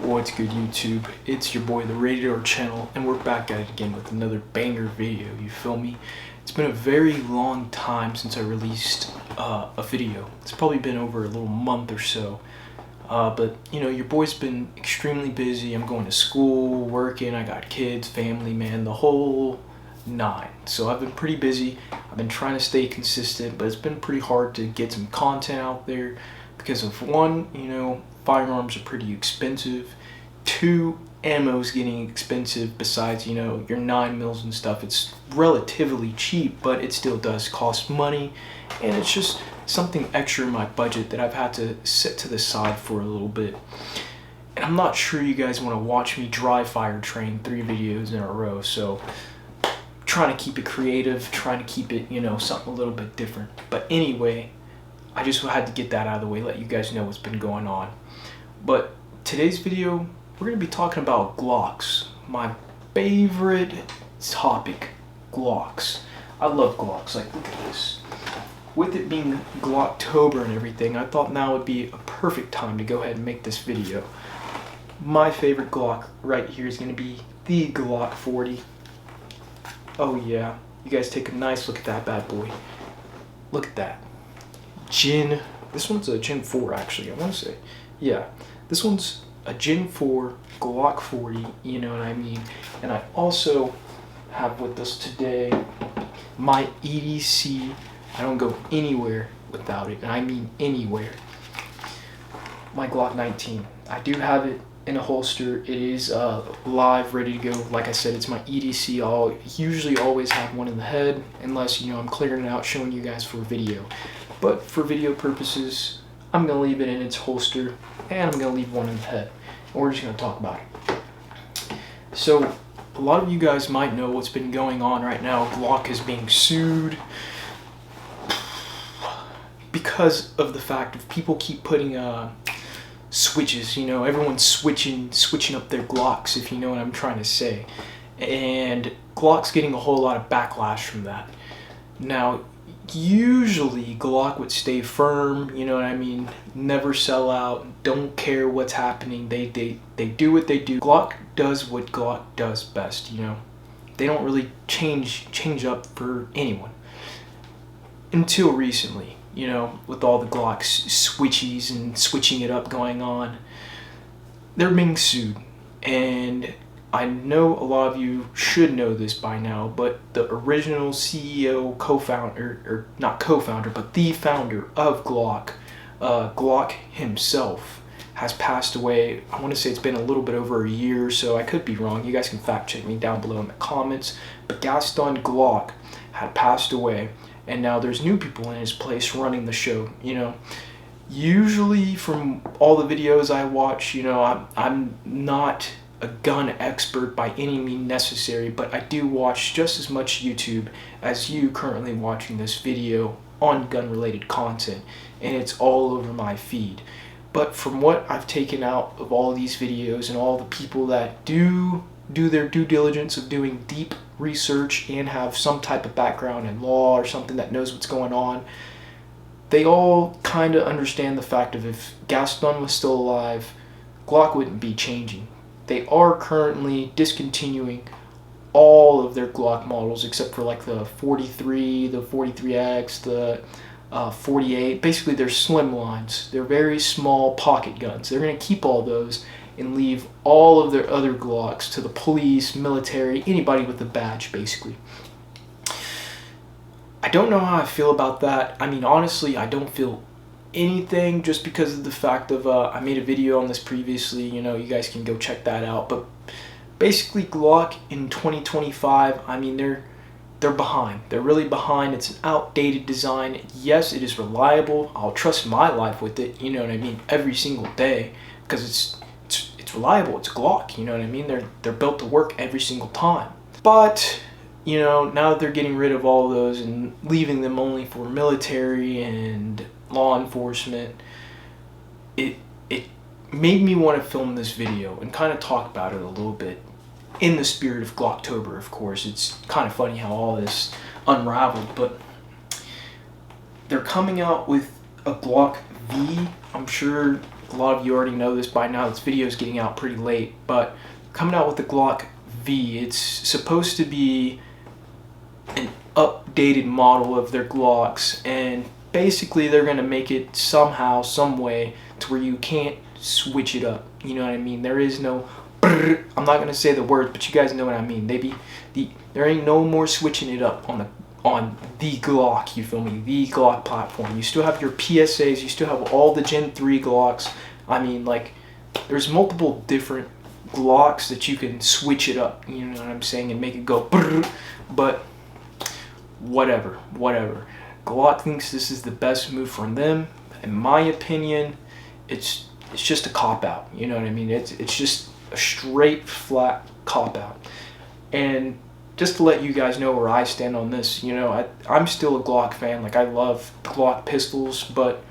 What's good, YouTube? It's your boy, the Radiator Channel, and we're back at it again with another banger video, you feel me? It's been a very long time since I released a video. It's probably been over a little month or so. But, you know, your boy's been extremely busy. I'm going to school, working, I got kids, family, man, the whole nine. So I've been pretty busy. I've been trying to stay consistent, but it's been pretty hard to get some content out there because of one, you know, firearms are pretty expensive. Two, ammo's getting expensive. Besides, you know, your 9mm and stuff, it's relatively cheap, but it still does cost money, and it's just something extra in my budget that I've had to set to the side for a little bit. And I'm not sure you guys want to watch me dry fire train 3 videos in a row, so trying to keep it creative, trying to keep it, you know, something a little bit different. But anyway, I just had to get that out of the way, let you guys know what's been going on. But today's video, we're going to be talking about Glocks, my favorite topic, Glocks. I love Glocks. Like, look at this. With it being Glocktober and everything, I thought now would be a perfect time to go ahead and make this video. My favorite Glock right here is going to be the Glock 40. Oh yeah, you guys take a nice look at that bad boy. Look at that. This one's a Gen 4 actually, I want to say. Yeah, this one's a Gen 4 Glock 40, you know what I mean? And I also have with us today my EDC. I don't go anywhere without it, and I mean anywhere. My Glock 19. I do have it in a holster. It is live, ready to go. Like I said, it's my EDC. I'll usually always have one in the head, unless, you know, I'm clearing it out, showing you guys for a video. But for video purposes, I'm going to leave it in its holster, and I'm going to leave one in the head. And we're just going to talk about it. So, a lot of you guys might know what's been going on right now. Glock is being sued because of the fact of people keep putting switches, you know, everyone's switching up their Glocks, if you know what I'm trying to say. And Glock's getting a whole lot of backlash from that. Now, usually Glock would stay firm, you know what I mean, never sell out, don't care what's happening, they do what they do. Glock does what Glock does best, you know. They don't really change up for anyone. Until recently, you know, with all the Glocks switchies and switching it up going on, they're being sued. And I know a lot of you should know this by now, but the original CEO, co-founder, or not co-founder, but the founder of Glock, Glock himself, has passed away. I want to say it's been a little bit over a year, so I could be wrong. You guys can fact check me down below in the comments. But Gaston Glock had passed away, and now there's new people in his place running the show, you know. Usually from all the videos I watch, you know, I'm not a gun expert by any means necessary, but I do watch just as much YouTube as you currently watching this video on gun related content, and it's all over my feed. But from what I've taken out of all these videos and all the people that do their due diligence of doing deep research and have some type of background in law or something that knows what's going on, they all kind of understand the fact of if Gaston was still alive, Glock wouldn't be changing. They are currently discontinuing all of their Glock models except for like the 43, the 43X, the 48. Basically, they're slim lines. They're very small pocket guns. They're going to keep all those and leave all of their other Glocks to the police, military, anybody with a badge, basically. I don't know how I feel about that. I mean, honestly, I don't feel anything, just because of the fact of I made a video on this previously, you know, you guys can go check that out. But basically, Glock in 2025, I mean, they're behind. They're really behind. It's an outdated design. Yes, it is reliable. I'll trust my life with it, you know what I mean, every single day, because it's reliable. It's Glock, you know what I mean. They're built to work every single time. But you know, now that they're getting rid of all of those and leaving them only for military and law enforcement, it made me want to film this video and kind of talk about it a little bit in the spirit of Glocktober, of course. It's kind of funny how all this unraveled, but they're coming out with a Glock V. I'm sure a lot of you already know this by now. This video is getting out pretty late, but coming out with the Glock V. It's supposed to be an updated model of their Glocks, and basically they're going to make it somehow, some way, to where you can't switch it up. You know what I mean? There is no brrr. I'm not going to say the words, but you guys know what I mean. There ain't no more switching it up on the Glock, you feel me? The Glock platform. You still have your PSAs, you still have all the Gen 3 Glocks. I mean, like, there's multiple different Glocks that you can switch it up, you know what I'm saying, and make it go brrr, but whatever. Glock thinks this is the best move from them. In my opinion, it's just a cop-out, you know what I mean? It's just a straight, flat cop-out. And just to let you guys know where I stand on this, you know, I'm still a Glock fan. Like, I love Glock pistols, but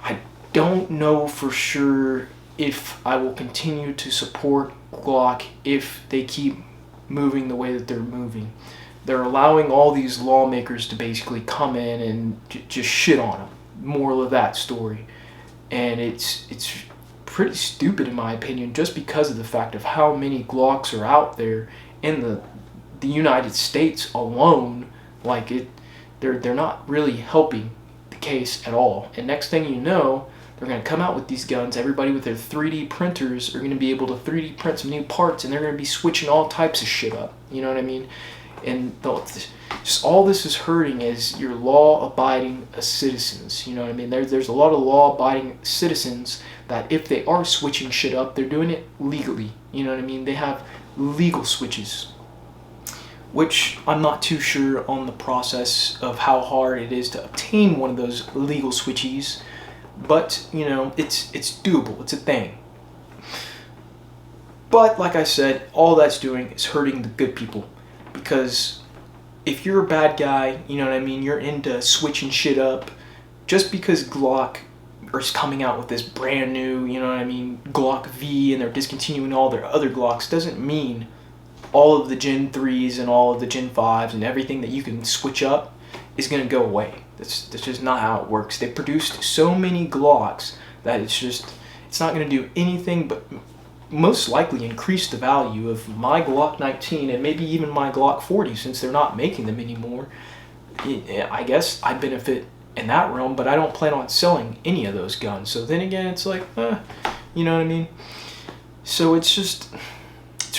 I don't know for sure if I will continue to support Glock if they keep moving the way that they're moving. They're allowing all these lawmakers to basically come in and just shit on them. Moral of that story. And it's pretty stupid in my opinion, just because of the fact of how many Glocks are out there in the United States alone. Like, they're not really helping the case at all. And next thing you know, they're going to come out with these guns. Everybody with their 3D printers are going to be able to 3D print some new parts, and they're going to be switching all types of shit up. You know what I mean? And just all this is hurting is your law-abiding citizens. You know what I mean? There's a lot of law-abiding citizens that if they are switching shit up, they're doing it legally. You know what I mean? They have legal switches, which I'm not too sure on the process of how hard it is to obtain one of those legal switchies, but you know, it's doable. It's a thing. But like I said, all that's doing is hurting the good people, because if you're a bad guy, you know what I mean, you're into switching shit up, just because Glock is coming out with this brand new, you know what I mean, Glock V, and they're discontinuing all their other Glocks, doesn't mean all of the Gen 3s and all of the Gen 5s and everything that you can switch up is going to go away. That's just not how it works. They produced so many Glocks that it's not going to do anything but most likely increase the value of my Glock 19 and maybe even my Glock 40, since they're not making them anymore. I guess I benefit in that realm, but I don't plan on selling any of those guns. So then again, it's like, you know what I mean? So it's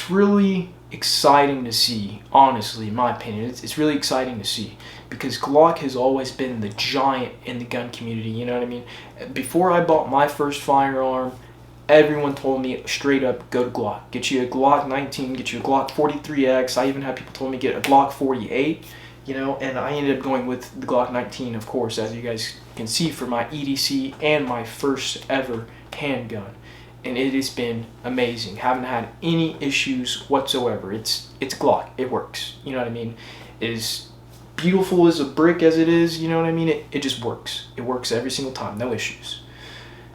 really exciting to see, honestly, in my opinion. It's really exciting to see, because Glock has always been the giant in the gun community, you know what I mean? Before I bought my first firearm, everyone told me straight up, go to Glock. Get you a Glock 19, get you a Glock 43X. I even had people told me get a Glock 48, you know, and I ended up going with the Glock 19, of course, as you guys can see, for my EDC and my first ever handgun. And it has been amazing. Haven't had any issues whatsoever. It's Glock. It works. You know what I mean? As beautiful as a brick as it is, you know what I mean? It just works. It works every single time. No issues.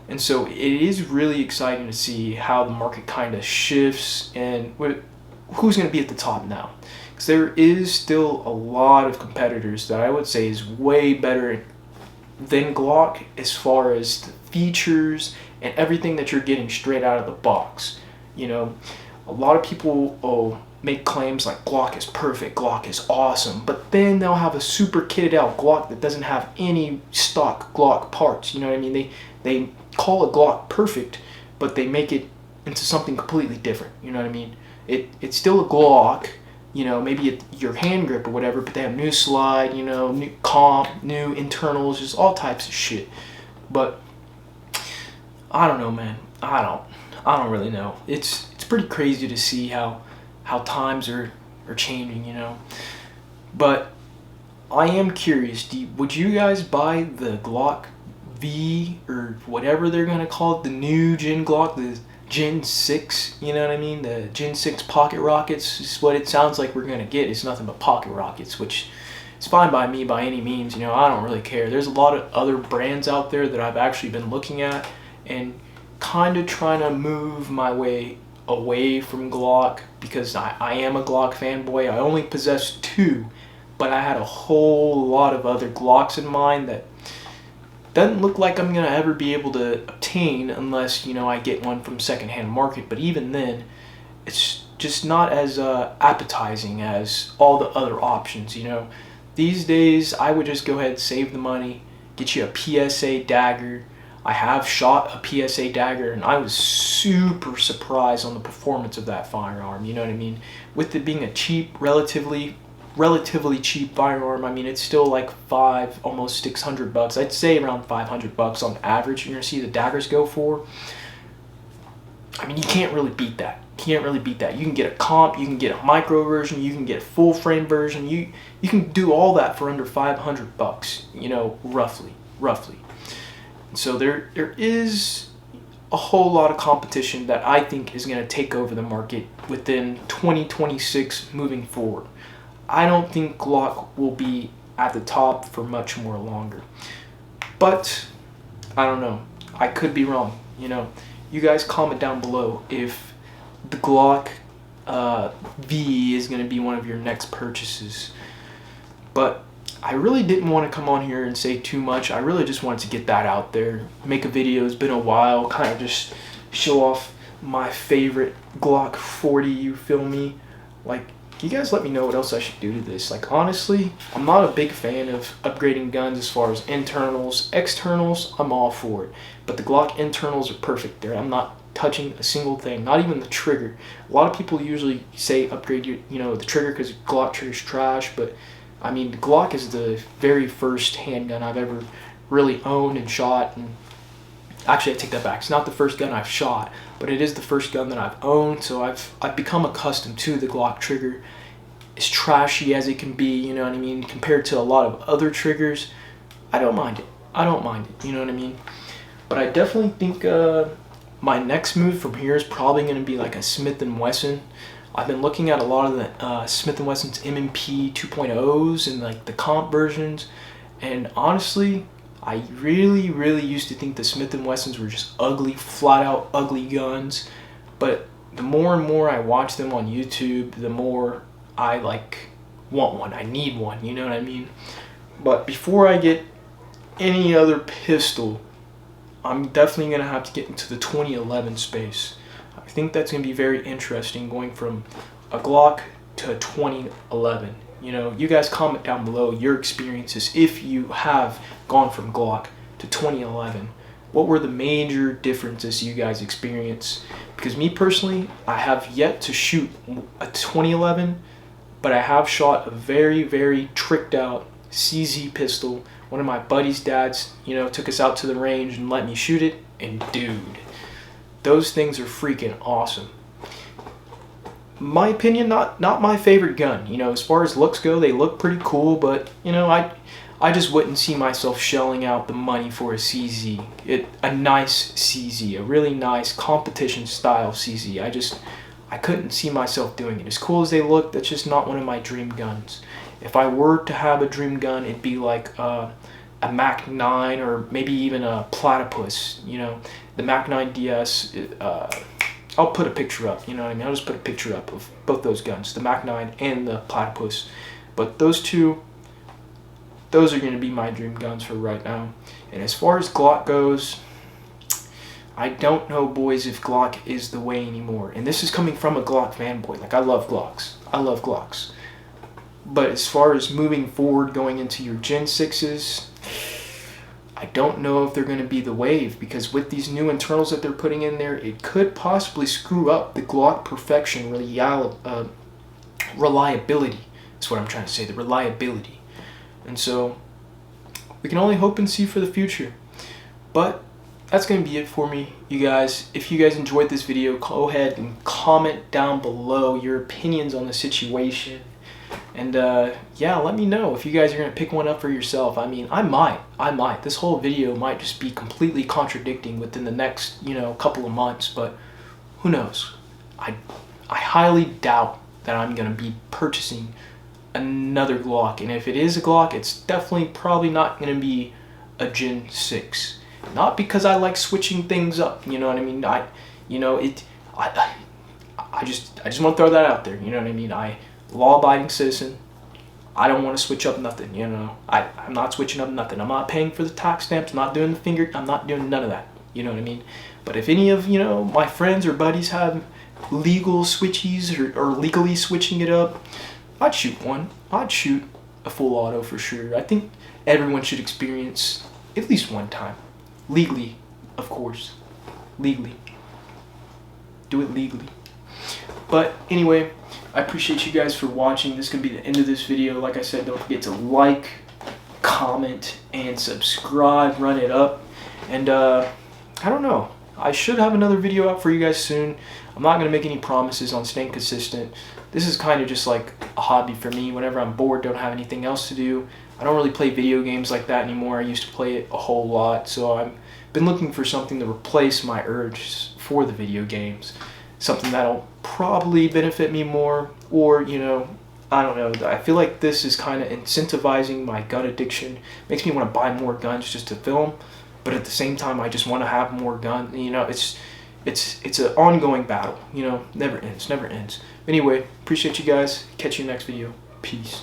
And so it is really exciting to see how the market kind of shifts and who's going to be at the top now. Because there is still a lot of competitors that I would say is way better than Glock as far as the features and everything that you're getting straight out of the box. You know, a lot of people make claims like Glock is perfect, Glock is awesome, but then they'll have a super kitted out Glock that doesn't have any stock Glock parts. You know what I mean? They call a Glock perfect, but they make it into something completely different. You know what I mean? It's still a Glock, you know, maybe your hand grip or whatever, but they have new slide, you know, new comp, new internals, just all types of shit. But I don't know, man. I don't really know. It's pretty crazy to see how times are changing, you know. But I am curious, would you guys buy the Glock V or whatever they're gonna call it, the new Gen Glock, the Gen 6, you know what I mean? The Gen 6 pocket rockets is what it sounds like we're gonna get. It's nothing but pocket rockets, which is fine by me by any means, you know. I don't really care. There's a lot of other brands out there that I've actually been looking at and kind of trying to move my way away from Glock, because I am a Glock fanboy. I only possess 2, but I had a whole lot of other Glocks in mind that Doesn't look like I'm gonna ever be able to obtain unless, you know, I get one from secondhand market. But even then, it's just not as appetizing as all the other options, you know. These days, I would just go ahead and save the money, get you a PSA dagger. I have shot a PSA dagger, and I was super surprised on the performance of that firearm, you know what I mean? With it being a cheap, relatively cheap firearm, I mean, it's still like almost $600. I'd say around $500 on average you're gonna see the daggers go for. I mean, you can't really beat that. You can get a comp, you can get a micro version, you can get a full frame version. You can do all that for under $500, you know, roughly. So there is a whole lot of competition that I think is going to take over the market within 2026 moving forward. I don't think Glock will be at the top for much more longer. But I don't know. I could be wrong, you know. You guys comment down below if the Glock V is going to be one of your next purchases. But I really didn't want to come on here and say too much. I really just wanted to get that out there, make a video. It's been a while, kind of just show off my favorite Glock 40, you feel me? Like, you guys let me know what else I should do to this. Like, honestly, I'm not a big fan of upgrading guns as far as internals. Externals, I'm all for it. But the Glock internals are perfect there. I'm not touching a single thing, not even the trigger. A lot of people usually say upgrade the trigger because Glock trigger's trash, but I mean, the Glock is the very first handgun I've ever really owned and shot. And actually, I take that back. It's not the first gun I've shot, but it is the first gun that I've owned. So I've become accustomed to the Glock trigger. As trashy as it can be, you know what I mean, compared to a lot of other triggers, I don't mind it. You know what I mean? But I definitely think my next move from here is probably going to be like a Smith & Wesson. I've been looking at a lot of the Smith & Wesson's M&P 2.0s and like the comp versions, and honestly, I really used to think the Smith & Wessons were just ugly, flat out ugly guns. But the more and more I watch them on YouTube, the more I want one. I need one, you know what I mean? But before I get any other pistol, I'm definitely gonna have to get into the 2011 space. I think that's going to be very interesting, going from a Glock to a 2011. You know, you guys comment down below your experiences if you have gone from Glock to 2011. What were the major differences you guys experienced? Because me personally, I have yet to shoot a 2011, but I have shot a very tricked out CZ pistol. One of my buddy's dads, you know, took us out to the range and let me shoot it, and dude, those things are freaking awesome. My opinion, not my favorite gun. You know, as far as looks go, they look pretty cool, but you know, I just wouldn't see myself shelling out the money for a CZ. A nice CZ, a really nice competition style CZ. I couldn't see myself doing it. As cool as they look, that's just not one of my dream guns. If I were to have a dream gun, it'd be like a Mac 9 or maybe even a Platypus, you know. The Mac 9 DS, I'll put a picture up, you know what I mean? I'll just put a picture up of both those guns, the Mac 9 and the Platypus. But those two, those are going to be my dream guns for right now. And as far as Glock goes, I don't know, boys, if Glock is the way anymore. And this is coming from a Glock fanboy. Like, I love Glocks. But as far as moving forward, going into your Gen 6s, I don't know if they're going to be the wave, because with these new internals that they're putting in there, it could possibly screw up the Glock perfection reliability. That's what I'm trying to say, the reliability. And so we can only hope and see for the future. But that's going to be it for me, you guys. If you guys enjoyed this video, go ahead and comment down below your opinions on the situation. And yeah, let me know if you guys are going to pick one up for yourself. I mean, I might. This whole video might just be completely contradicting within the next, you know, couple of months, but who knows? I highly doubt that I'm going to be purchasing another Glock. And if it is a Glock, it's definitely probably not going to be a Gen 6. Not because I like switching things up, you know what I mean? I just want to throw that out there, you know what I mean? Law-abiding citizen. I don't want to switch up nothing, you know. I'm not switching up nothing. I'm not paying for the tax stamps. I'm not doing the finger. I'm not doing none of that. You know what I mean? But if any of, you know, my friends or buddies have legal switchies or legally switching it up, I'd shoot one. I'd shoot a full auto for sure. I think everyone should experience at least one time. Legally, of course. Legally. Do it legally. But anyway, I appreciate you guys for watching. This is going to be the end of this video. Like I said, don't forget to like, comment, and subscribe. Run it up. And I don't know. I should have another video out for you guys soon. I'm not going to make any promises on staying consistent. This is kind of just like a hobby for me. Whenever I'm bored, don't have anything else to do. I don't really play video games like that anymore. I used to play it a whole lot. So I've been looking for something to replace my urge for the video games. Something that'll probably benefit me more, or, you know, I don't know. I feel like this is kind of incentivizing my gun addiction. Makes me want to buy more guns just to film, but at the same time, I just want to have more guns. You know, it's an ongoing battle. You know, never ends, never ends. Anyway, appreciate you guys. Catch you next video. Peace.